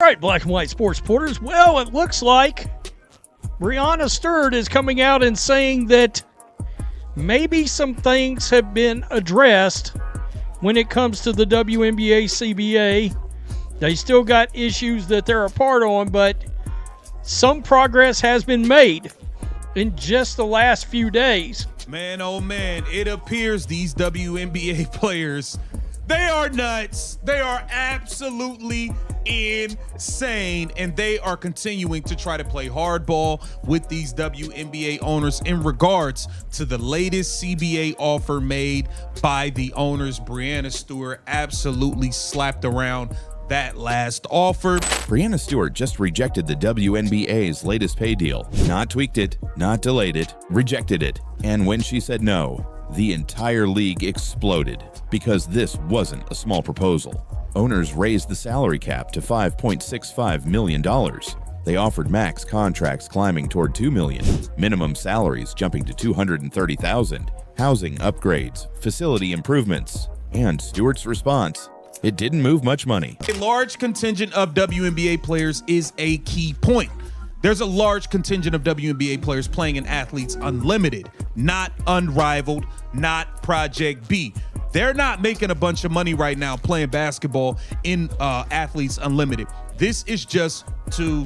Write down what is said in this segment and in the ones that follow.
right, Black and White Sports Reporters. Well, it looks like Breanna Stewart is coming out and saying that maybe some things have been addressed when it comes to the WNBA CBA. They still got issues that they're apart on, but some progress has been made in just the last few days. Man, oh man, it appears these WNBA players, they are nuts. They are absolutely insane, and they are continuing to try to play hardball with these WNBA owners in regards to the latest CBA offer made by the owners. Breanna Stewart absolutely slapped around that last offer. Breanna Stewart just rejected the WNBA's latest pay deal. Not tweaked it, not delayed it, rejected it. And when she said no, the entire league exploded because this wasn't a small proposal. Owners raised the salary cap to $5.65 million. They offered max contracts climbing toward $2 million, minimum salaries jumping to $230,000, housing upgrades, facility improvements. And Stewart's response: it didn't move much money. A large contingent of WNBA players is a key point. There's a large contingent of WNBA players playing in Athletes Unlimited, not Unrivaled, not Project B. They're not making a bunch of money right now playing basketball in Athletes Unlimited. This is just to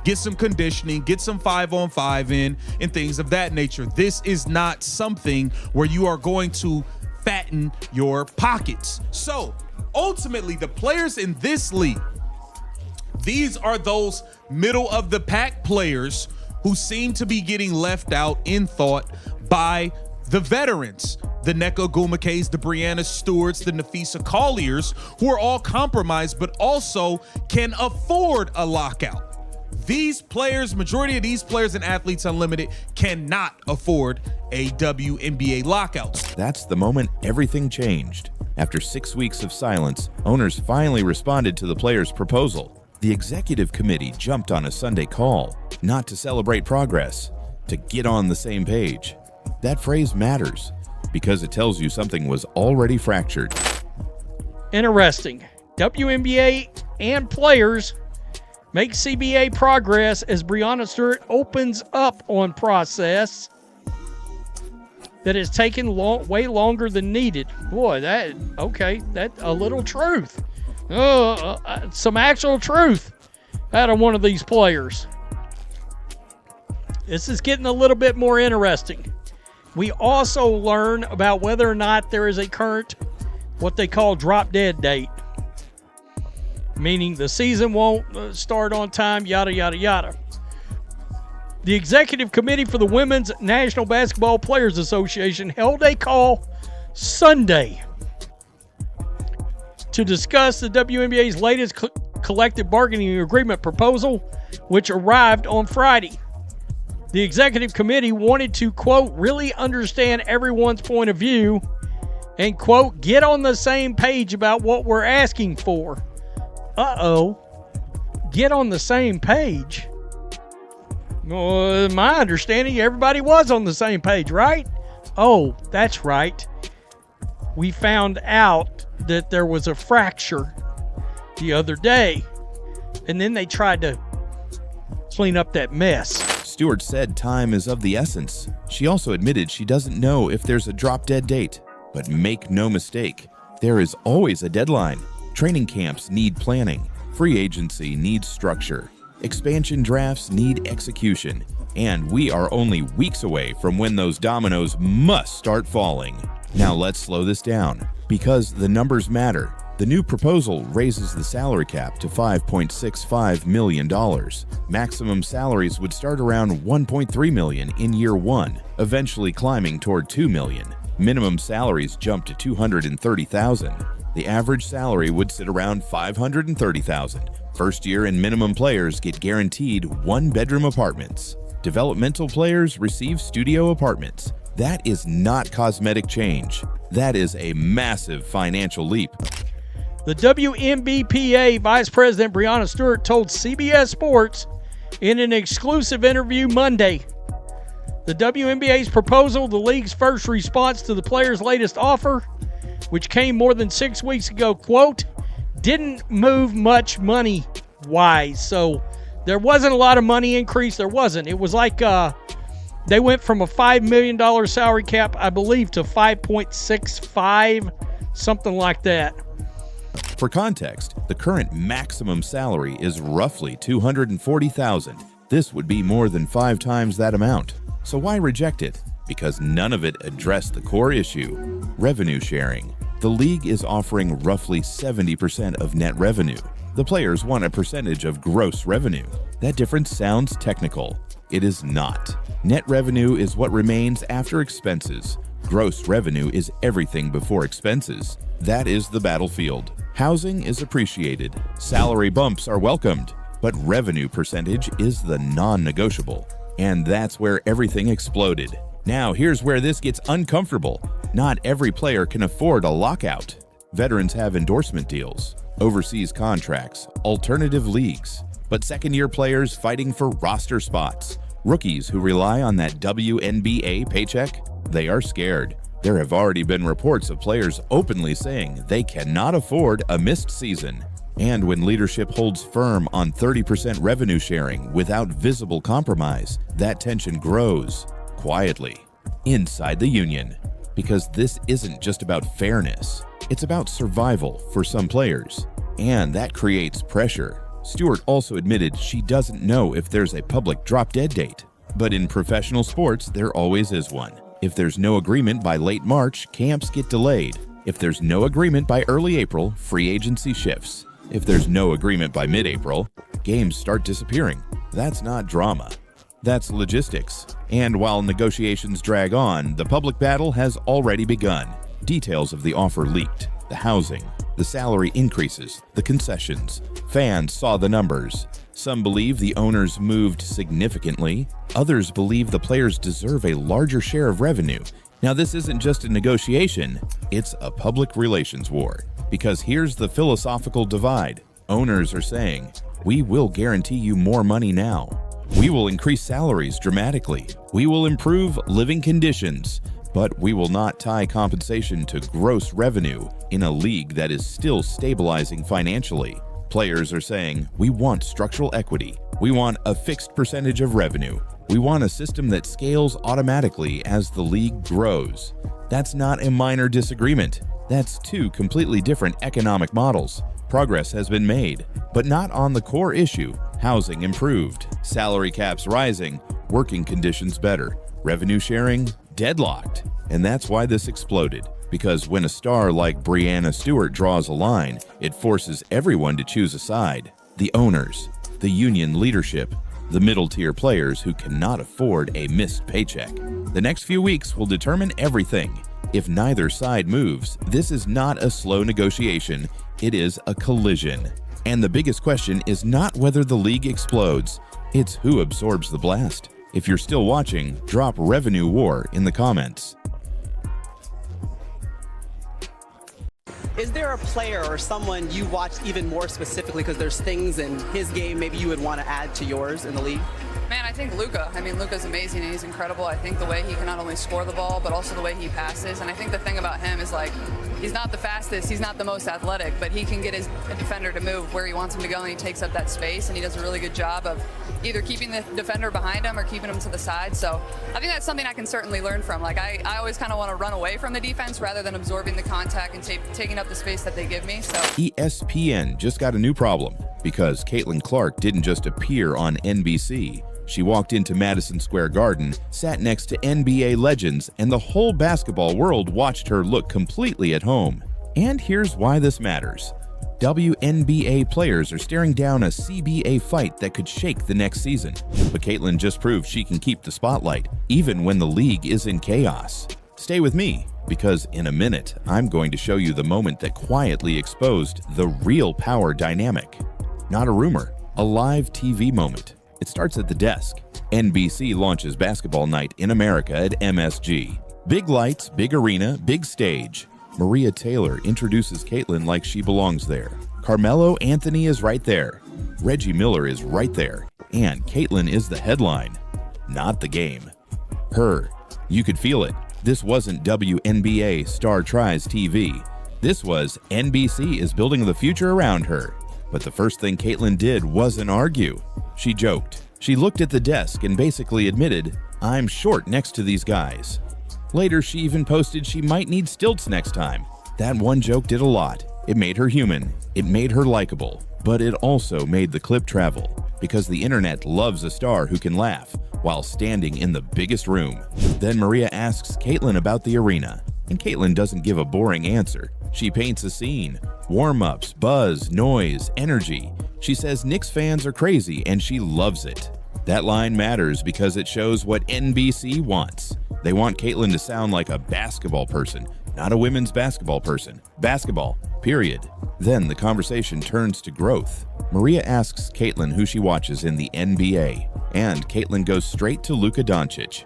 get some conditioning, get some 5-on-5 in, and things of that nature. This is not something where you are going to fatten your pockets. So ultimately, the players in this league, these are those middle of the pack players who seem to be getting left out in thought by the veterans, the Nneka Ogwumike's, the Breanna Stewart's, the Napheesa Colliers, who are all compromised but also can afford a lockout. These players, majority of these players in Athletes Unlimited, cannot afford a WNBA lockout. That's the moment everything changed. After 6 weeks of silence, owners finally responded to the players' proposal. The executive committee jumped on a Sunday call, not to celebrate progress, to get on the same page. That phrase matters because it tells you something was already fractured. Interesting. WNBA and players make CBA progress as Breanna Stewart opens up on process that has taken way longer than needed. Boy, that's a little truth. Some actual truth out of one of these players. This is getting a little bit more interesting. We also learn about whether or not there is a current, what they call drop dead date. Meaning the season won't start on time, yada, yada, yada. The executive committee for the Women's National Basketball Players Association held a call Sunday to discuss the WNBA's latest collective bargaining agreement proposal, which arrived on Friday. The executive committee wanted to, quote, really understand everyone's point of view and, quote, get on the same page about what we're asking for. Get on the same page? My understanding, everybody was on the same page, right? Oh, that's right. We found out that there was a fracture the other day, and then they tried to clean up that mess. Stewart said time is of the essence. She also admitted she doesn't know if there's a drop-dead date. But make no mistake, there is always a deadline. Training camps need planning. Free agency needs structure. Expansion drafts need execution. And we are only weeks away from when those dominoes must start falling. Now let's slow this down, because the numbers matter. The new proposal raises the salary cap to $5.65 million. Maximum salaries would start around $1.3 million in year one, eventually climbing toward $2 million. Minimum salaries jump to $230,000. The average salary would sit around $530,000. First year and minimum players get guaranteed one-bedroom apartments. Developmental players receive studio apartments. That is not cosmetic change. That is a massive financial leap. The WNBPA Vice President Breanna Stewart told CBS Sports in an exclusive interview Monday, the WNBA's proposal, the league's first response to the players' latest offer, which came more than 6 weeks ago, quote, didn't move much money, wise. So there wasn't a lot of money increase. There wasn't. It was like they went from a $5 million salary cap, I believe, to 5.65, something like that. For context, the current maximum salary is roughly $240,000. This would be more than 5 times that amount. So why reject it? Because none of it addressed the core issue, revenue sharing. The league is offering roughly 70% of net revenue. The players want a percentage of gross revenue. That difference sounds technical. It is not. Net revenue is what remains after expenses. Gross revenue is everything before expenses. That is the battlefield. Housing is appreciated. Salary bumps are welcomed. But revenue percentage is the non-negotiable. And that's where everything exploded. Now, here's where this gets uncomfortable. Not every player can afford a lockout. Veterans have endorsement deals, overseas contracts, alternative leagues. But second-year players fighting for roster spots, rookies who rely on that WNBA paycheck, they are scared. There have already been reports of players openly saying they cannot afford a missed season. And when leadership holds firm on 30% revenue sharing without visible compromise, that tension grows quietly inside the union. Because this isn't just about fairness, it's about survival for some players. And that creates pressure. Stewart also admitted she doesn't know if there's a public drop-dead date. But in professional sports, there always is one. If there's no agreement by late March, camps get delayed. If there's no agreement by early April, free agency shifts. If there's no agreement by mid-April, games start disappearing. That's not drama. That's logistics. And while negotiations drag on, the public battle has already begun. Details of the offer leaked. The housing, the salary increases, the concessions. Fans saw the numbers. Some believe the owners moved significantly. Others believe the players deserve a larger share of revenue. Now, this isn't just a negotiation, it's a public relations war. Because here's the philosophical divide. Owners are saying, we will guarantee you more money now. We will increase salaries dramatically. We will improve living conditions. But we will not tie compensation to gross revenue in a league that is still stabilizing financially. Players are saying, we want structural equity. We want a fixed percentage of revenue. We want a system that scales automatically as the league grows. That's not a minor disagreement. That's 2 completely different economic models. Progress has been made, but not on the core issue. Housing improved, salary caps rising, working conditions better, revenue sharing deadlocked. And that's why this exploded. Because when a star like Breanna Stewart draws a line, it forces everyone to choose a side. The owners, the union leadership, the middle-tier players who cannot afford a missed paycheck. The next few weeks will determine everything. If neither side moves, this is not a slow negotiation, it is a collision. And the biggest question is not whether the league explodes, it's who absorbs the blast. If you're still watching, drop revenue war in the comments. Is there a player or someone you watch even more specifically because there's things in his game maybe you would want to add to yours in the league? Man, I think Luka. I mean, Luka's amazing and he's incredible. I think the way he can not only score the ball, but also the way he passes. And I think the thing about him is, like, he's not the fastest, he's not the most athletic, but he can get his defender to move where he wants him to go, and he takes up that space, and he does a really good job of either keeping the defender behind him or keeping him to the side. So I think that's something I can certainly learn from. Like, I always kind of want to run away from the defense rather than absorbing the contact and taking up the space that they give me. So ESPN just got a new problem because Caitlin Clark didn't just appear on NBC. She walked into Madison Square Garden, sat next to NBA legends, and the whole basketball world watched her look completely at home. And here's why this matters. WNBA players are staring down a CBA fight that could shake the next season. But Caitlin just proved she can keep the spotlight, even when the league is in chaos. Stay with me, because in a minute, I'm going to show you the moment that quietly exposed the real power dynamic. Not a rumor, a live TV moment. It starts at the desk. NBC launches Basketball Night in America at MSG. Big lights, big arena, big stage. Maria Taylor introduces Caitlin like she belongs there. Carmelo Anthony is right there. Reggie Miller is right there. And Caitlin is the headline, not the game. Her. You could feel it. This wasn't WNBA Star Tries TV. This was NBC is building the future around her. But the first thing Caitlyn did wasn't argue. She joked. She looked at the desk and basically admitted, "I'm short next to these guys." Later, she even posted she might need stilts next time. That one joke did a lot. It made her human. It made her likable. But it also made the clip travel, because the internet loves a star who can laugh while standing in the biggest room. Then Maria asks Caitlyn about the arena, and Caitlyn doesn't give a boring answer. She paints a scene. Warm-ups, buzz, noise, energy. She says Knicks fans are crazy and she loves it. That line matters because it shows what NBC wants. They want Caitlyn to sound like a basketball person, not a women's basketball person. Basketball, period. Then the conversation turns to growth. Maria asks Caitlyn who she watches in the NBA, and Caitlyn goes straight to Luka Doncic.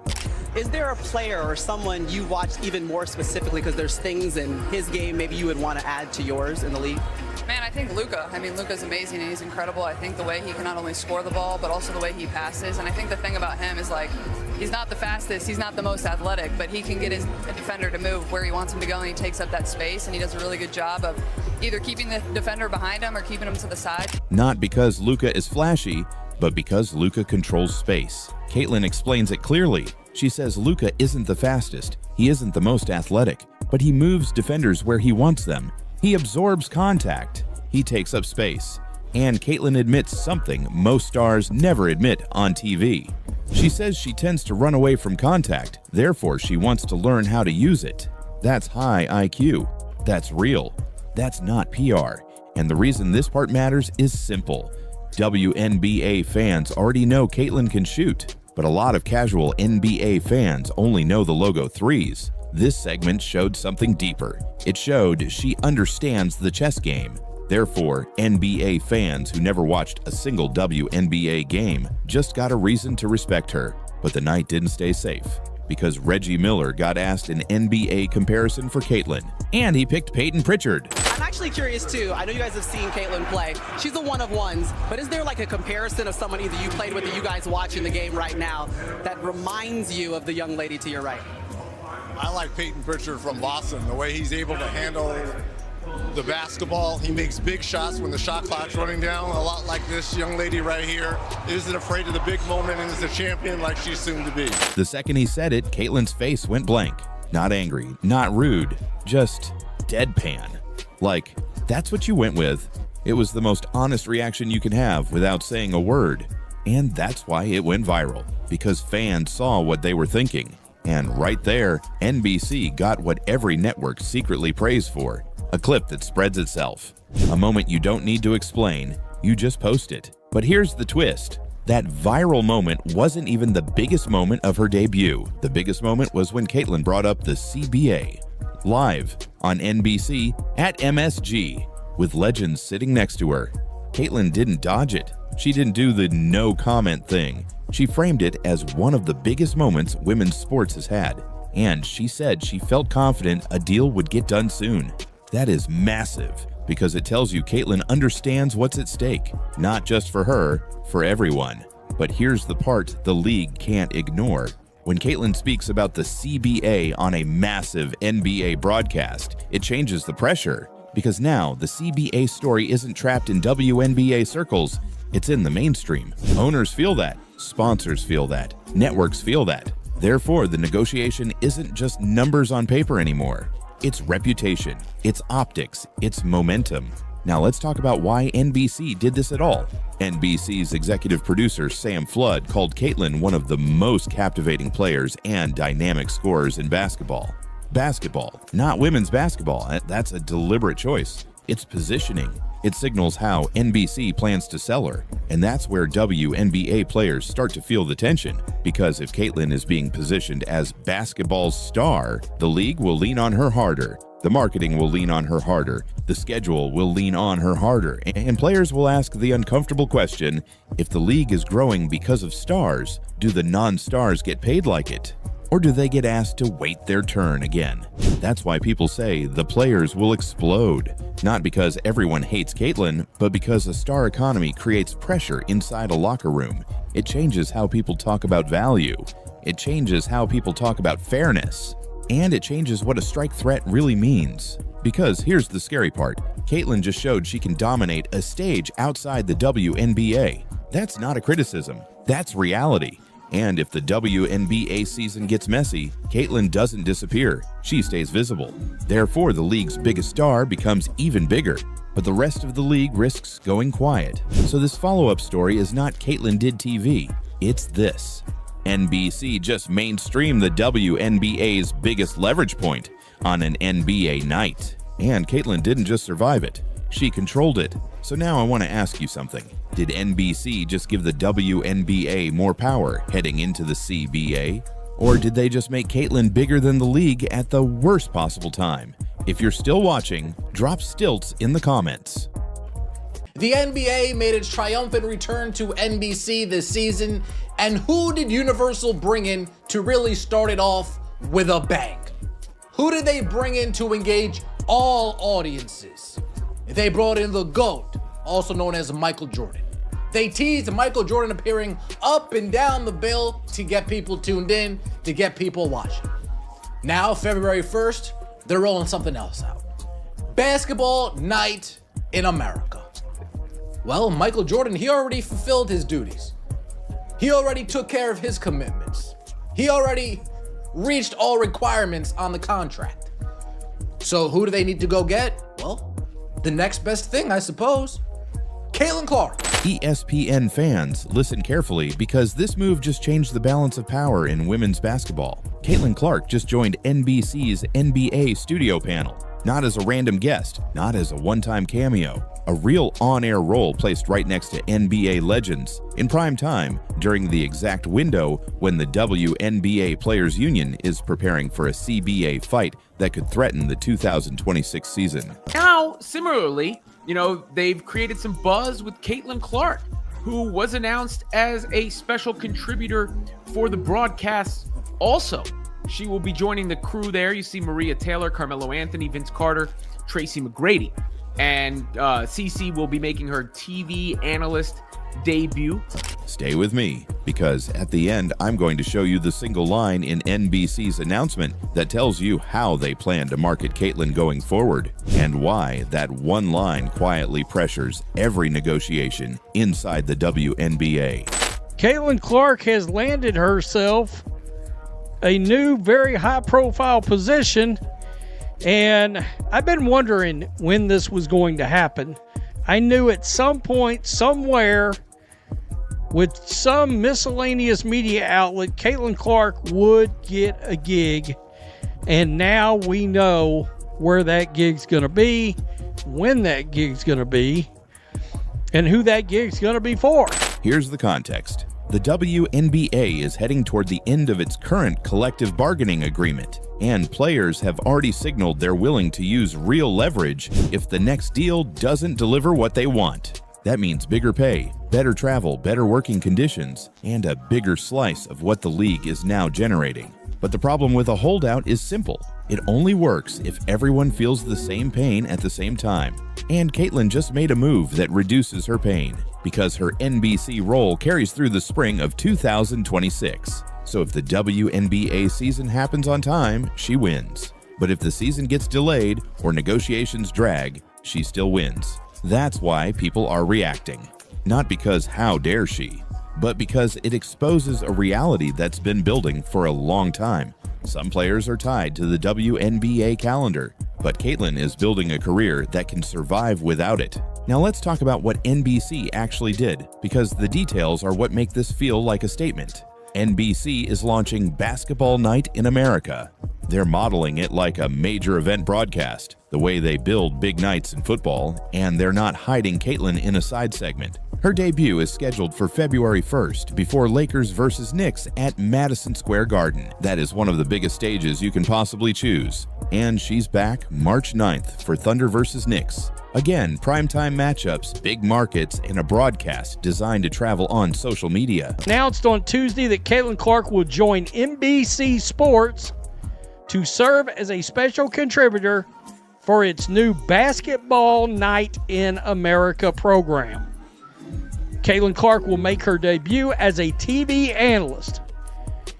Is there a player or someone you watch even more specifically because there's things in his game maybe you would want to add to yours in the league? Man, I think Luka. I mean, Luka's amazing and he's incredible. I think the way he can not only score the ball, but also the way he passes. And I think the thing about him is, like, he's not the fastest, he's not the most athletic, but he can get his defender to move where he wants him to go, and he takes up that space, and he does a really good job of either keeping the defender behind him or keeping him to the side. Not because Luka is flashy, but because Luka controls space. Caitlyn explains it clearly. She says Luka isn't the fastest, he isn't the most athletic, but he moves defenders where he wants them. He absorbs contact. He takes up space. And Caitlyn admits something most stars never admit on TV. She says she tends to run away from contact, therefore she wants to learn how to use it. That's high IQ. That's real. That's not PR. And the reason this part matters is simple. WNBA fans already know Caitlyn can shoot, but a lot of casual NBA fans only know the logo threes. This segment showed something deeper. It showed she understands the chess game. Therefore, NBA fans who never watched a single WNBA game just got a reason to respect her. But the night didn't stay safe, because Reggie Miller got asked an NBA comparison for Caitlyn, and he picked Peyton Pritchard. I'm actually curious too. I know you guys have seen Caitlyn play. She's a one of ones, but is there like a comparison of someone either you played with or you guys watching the game right now that reminds you of the young lady to your right? I like Peyton Pritchard from Boston, the way he's able to handle the basketball. He makes big shots when the shot clock's running down, a lot like this young lady right here. Isn't afraid of the big moment and is a champion like she's soon to be. The second he said it, Caitlyn's face went blank. Not angry, not rude, just deadpan. Like, that's what you went with. It was the most honest reaction you can have without saying a word. And that's why it went viral, because fans saw what they were thinking. And right there, NBC got what every network secretly prays for. A clip that spreads itself. A moment you don't need to explain, you just post it. But here's the twist. That viral moment wasn't even the biggest moment of her debut. The biggest moment was when Caitlyn brought up the CBA, live on NBC at MSG, with legends sitting next to her. Caitlyn didn't dodge it. She didn't do the no comment thing. She framed it as one of the biggest moments women's sports has had. And she said she felt confident a deal would get done soon. That is massive, because it tells you Caitlyn understands what's at stake, not just for her, for everyone. But here's the part the league can't ignore. When Caitlyn speaks about the CBA on a massive NBA broadcast, it changes the pressure, because now the CBA story isn't trapped in WNBA circles, it's in the mainstream. Owners feel that, sponsors feel that, networks feel that. Therefore, the negotiation isn't just numbers on paper anymore. It's reputation, it's optics, it's momentum. Now let's talk about why NBC did this at all. NBC's executive producer Sam Flood called Caitlyn one of the most captivating players and dynamic scorers in basketball. Basketball, not women's basketball. That's a deliberate choice. It's positioning. It signals how NBC plans to sell her. And that's where WNBA players start to feel the tension. Because if Caitlyn is being positioned as basketball's star, the league will lean on her harder. The marketing will lean on her harder. The schedule will lean on her harder. And players will ask the uncomfortable question, if the league is growing because of stars, do the non-stars get paid like it? Or do they get asked to wait their turn again? That's why people say the players will explode. Not because everyone hates Caitlyn, but because a star economy creates pressure inside a locker room. It changes how people talk about value. It changes how people talk about fairness. And it changes what a strike threat really means. Because here's the scary part. Caitlin just showed she can dominate a stage outside the WNBA. That's not a criticism. That's reality. And if the WNBA season gets messy, Caitlin doesn't disappear. She stays visible. Therefore, the league's biggest star becomes even bigger. But the rest of the league risks going quiet. So this follow-up story is not Caitlin did TV. It's this. NBC just mainstreamed the WNBA's biggest leverage point on an NBA night. And Caitlin didn't just survive it. She controlled it. So now I want to ask you something. Did NBC just give the WNBA more power heading into the CBA? Or did they just make Caitlin bigger than the league at the worst possible time? If you're still watching, drop stilts in the comments. The NBA made its triumphant return to NBC this season, and who did Universal bring in to really start it off with a bang? Who did they bring in to engage all audiences? They brought in the GOAT, also known as Michael Jordan. They teased Michael Jordan appearing up and down the bill to get people tuned in, to get people watching. Now, February 1st, they're rolling something else out. Basketball Night in America. Well, Michael Jordan, he already fulfilled his duties. He already took care of his commitments. He already reached all requirements on the contract. So who do they need to go get? Well, the next best thing, I suppose. Caitlin Clark. ESPN fans, listen carefully because this move just changed the balance of power in women's basketball. Caitlin Clark just joined NBC's NBA studio panel. Not as a random guest, not as a one-time cameo. A real on-air role placed right next to NBA legends in prime time during the exact window when the WNBA Players Union is preparing for a CBA fight that could threaten the 2026 season. Now, similarly, they've created some buzz with Caitlin Clark, who was announced as a special contributor for the broadcast also. She will be joining the crew there. You see Maria Taylor, Carmelo Anthony, Vince Carter, Tracy McGrady. And CC will be making her TV analyst debut. Stay with me, because at the end, I'm going to show you the single line in NBC's announcement that tells you how they plan to market Caitlin going forward, and why that one line quietly pressures every negotiation inside the WNBA. Caitlin Clark has landed herself a new, very high-profile position, and I've been wondering when this was going to happen. I knew at some point, somewhere, with some miscellaneous media outlet, Caitlin Clark would get a gig, and now we know where that gig's going to be, when that gig's going to be, and who that gig's going to be for. Here's the context. The WNBA is heading toward the end of its current collective bargaining agreement, and players have already signaled they're willing to use real leverage if the next deal doesn't deliver what they want. That means bigger pay, better travel, better working conditions, and a bigger slice of what the league is now generating. But the problem with a holdout is simple. It only works if everyone feels the same pain at the same time. And Caitlin just made a move that reduces her pain, because her NBC role carries through the spring of 2026. So if the WNBA season happens on time, she wins. But if the season gets delayed or negotiations drag, she still wins. That's why people are reacting. Not because how dare she, but because it exposes a reality that's been building for a long time. Some players are tied to the WNBA calendar, but Caitlin is building a career that can survive without it. Now let's talk about what NBC actually did, because the details are what make this feel like a statement. NBC is launching Basketball Night in America. They're modeling it like a major event broadcast, the way they build big nights in football, and they're not hiding Caitlin in a side segment. Her debut is scheduled for February 1st before Lakers vs. Knicks at Madison Square Garden. That is one of the biggest stages you can possibly choose. And she's back March 9th for Thunder vs. Knicks. Again, primetime matchups, big markets, and a broadcast designed to travel on social media. Announced on Tuesday that Caitlin Clark will join NBC Sports to serve as a special contributor for its new Basketball Night in America program. Caitlin Clark will make her debut as a TV analyst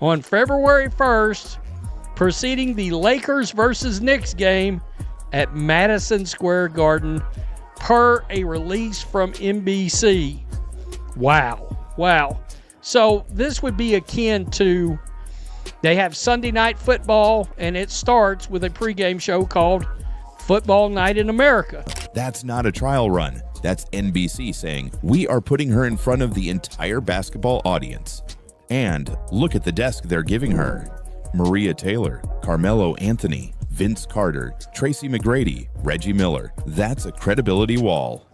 on February 1st, preceding the Lakers vs. Knicks game at Madison Square Garden per a release from NBC. Wow. So this would be akin to, they have Sunday Night Football, and it starts with a pregame show called Football Night in America. That's not a trial run. That's NBC saying, we are putting her in front of the entire basketball audience. And look at the desk they're giving her. Maria Taylor, Carmelo Anthony, Vince Carter, Tracy McGrady, Reggie Miller. That's a credibility wall.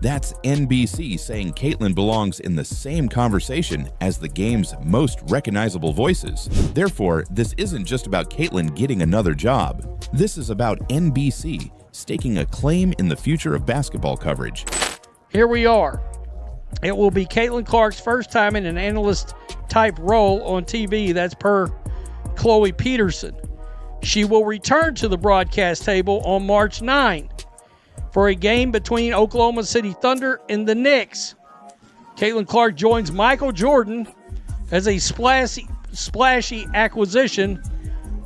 That's NBC saying Caitlyn belongs in the same conversation as the game's most recognizable voices. Therefore, this isn't just about Caitlyn getting another job. This is about NBC staking a claim in the future of basketball coverage. Here we are. It will be Caitlin Clark's first time in an analyst-type role on TV. That's per Chloe Peterson. She will return to the broadcast table on March 9 for a game between Oklahoma City Thunder and the Knicks. Caitlin Clark joins Michael Jordan as a splashy acquisition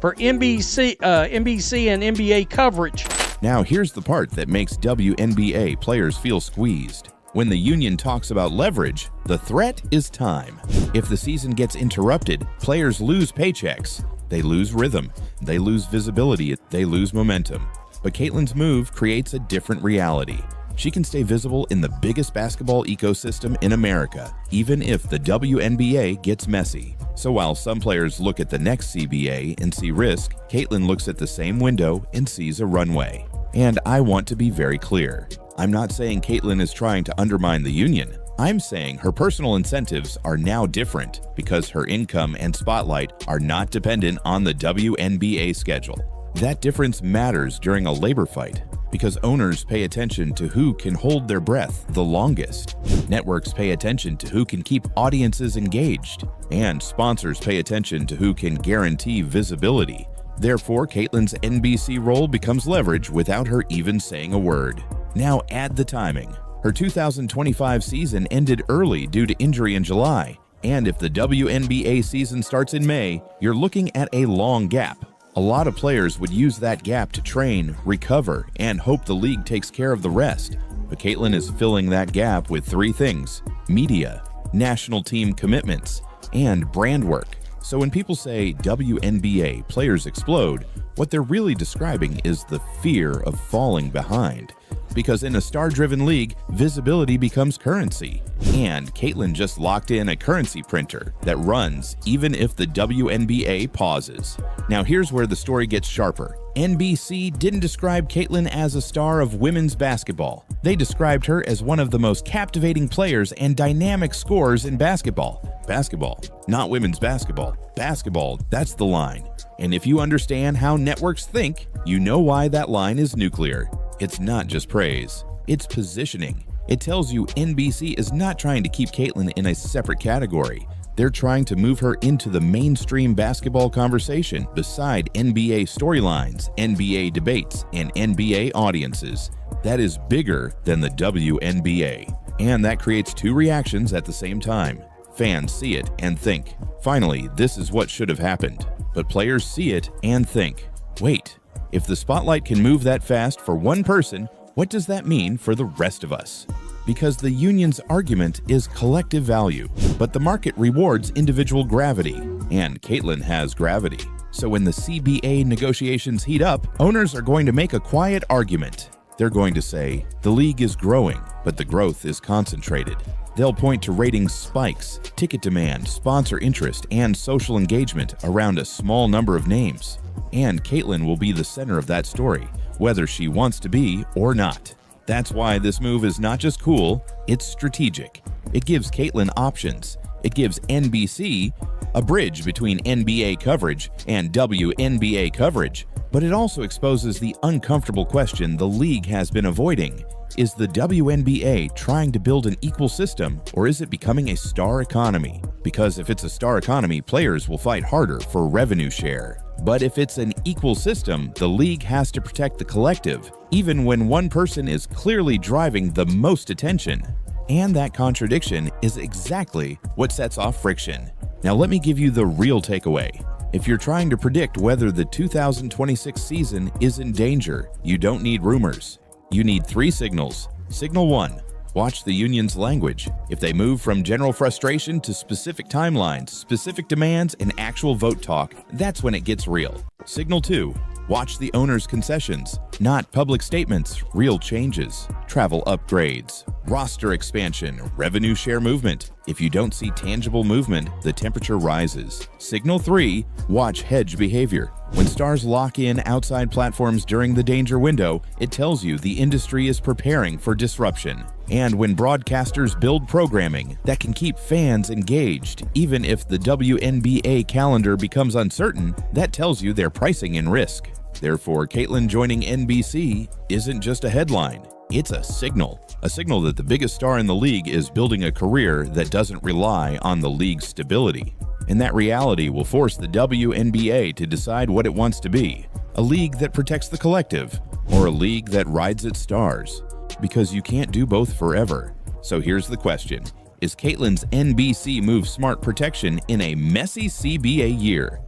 for NBC and NBA coverage. Now here's the part that makes WNBA players feel squeezed. When the union talks about leverage, the threat is time. If the season gets interrupted, players lose paychecks. They lose rhythm. They lose visibility. They lose momentum. But Caitlyn's move creates a different reality. She can stay visible in the biggest basketball ecosystem in America, even if the WNBA gets messy. So while some players look at the next CBA and see risk, Caitlyn looks at the same window and sees a runway. And I want to be very clear. I'm not saying Caitlyn is trying to undermine the union. I'm saying her personal incentives are now different because her income and spotlight are not dependent on the WNBA schedule. That difference matters during a labor fight because owners pay attention to who can hold their breath the longest. Networks pay attention to who can keep audiences engaged, and sponsors pay attention to who can guarantee visibility. Therefore, Caitlyn's NBC role becomes leverage without her even saying a word. Now add the timing. Her 2025 season ended early due to injury in July, and if the WNBA season starts in May, you're looking at a long gap. A lot of players would use that gap to train, recover, and hope the league takes care of the rest. But Caitlyn is filling that gap with three things: media, national team commitments, and brand work. So when people say WNBA players explode, what they're really describing is the fear of falling behind. Because in a star-driven league, visibility becomes currency. And Caitlyn just locked in a currency printer that runs even if the WNBA pauses. Now here's where the story gets sharper. NBC didn't describe Caitlyn as a star of women's basketball. They described her as one of the most captivating players and dynamic scorers in basketball. Basketball, not women's basketball. Basketball, that's the line. And if you understand how networks think, you know why that line is nuclear. It's not just praise, it's positioning. It tells you NBC is not trying to keep Caitlyn in a separate category. They're trying to move her into the mainstream basketball conversation beside NBA storylines, NBA debates, and NBA audiences. That is bigger than the WNBA. And that creates two reactions at the same time. Fans see it and think, finally, this is what should have happened. But players see it and think, wait, if the spotlight can move that fast for one person, what does that mean for the rest of us? Because the union's argument is collective value, but the market rewards individual gravity, and Caitlyn has gravity. So when the CBA negotiations heat up, owners are going to make a quiet argument. They're going to say, the league is growing, but the growth is concentrated. They'll point to ratings spikes, ticket demand, sponsor interest, and social engagement around a small number of names. And Caitlyn will be the center of that story, whether she wants to be or not. That's why this move is not just cool, it's strategic. It gives Caitlyn options. It gives NBC a bridge between NBA coverage and WNBA coverage. But it also exposes the uncomfortable question the league has been avoiding. Is the WNBA trying to build an equal system, or is it becoming a star economy? Because if it's a star economy, players will fight harder for revenue share. But if it's an equal system, the league has to protect the collective, even when one person is clearly driving the most attention. And that contradiction is exactly what sets off friction. Now let me give you the real takeaway. If you're trying to predict whether the 2026 season is in danger, you don't need rumors. You need 3 signals. Signal 1. Watch the union's language. If they move from general frustration to specific timelines, specific demands, and actual vote talk, that's when it gets real. Signal 2. Watch the owner's concessions, not public statements, real changes, travel upgrades, roster expansion, revenue share movement. If you don't see tangible movement, the temperature rises. Signal 3, watch hedge behavior. When stars lock in outside platforms during the danger window, it tells you the industry is preparing for disruption. And when broadcasters build programming that can keep fans engaged, even if the WNBA calendar becomes uncertain, that tells you they're pricing in risk. Therefore, Caitlyn joining NBC isn't just a headline, it's a signal that the biggest star in the league is building a career that doesn't rely on the league's stability. And that reality will force the WNBA to decide what it wants to be, a league that protects the collective, or a league that rides its stars. Because you can't do both forever. So here's the question. Is Caitlyn's NBC move smart protection in a messy CBA year?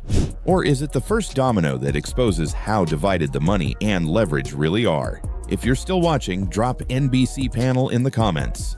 Or is it the first domino that exposes how divided the money and leverage really are? If you're still watching, drop NBC panel in the comments.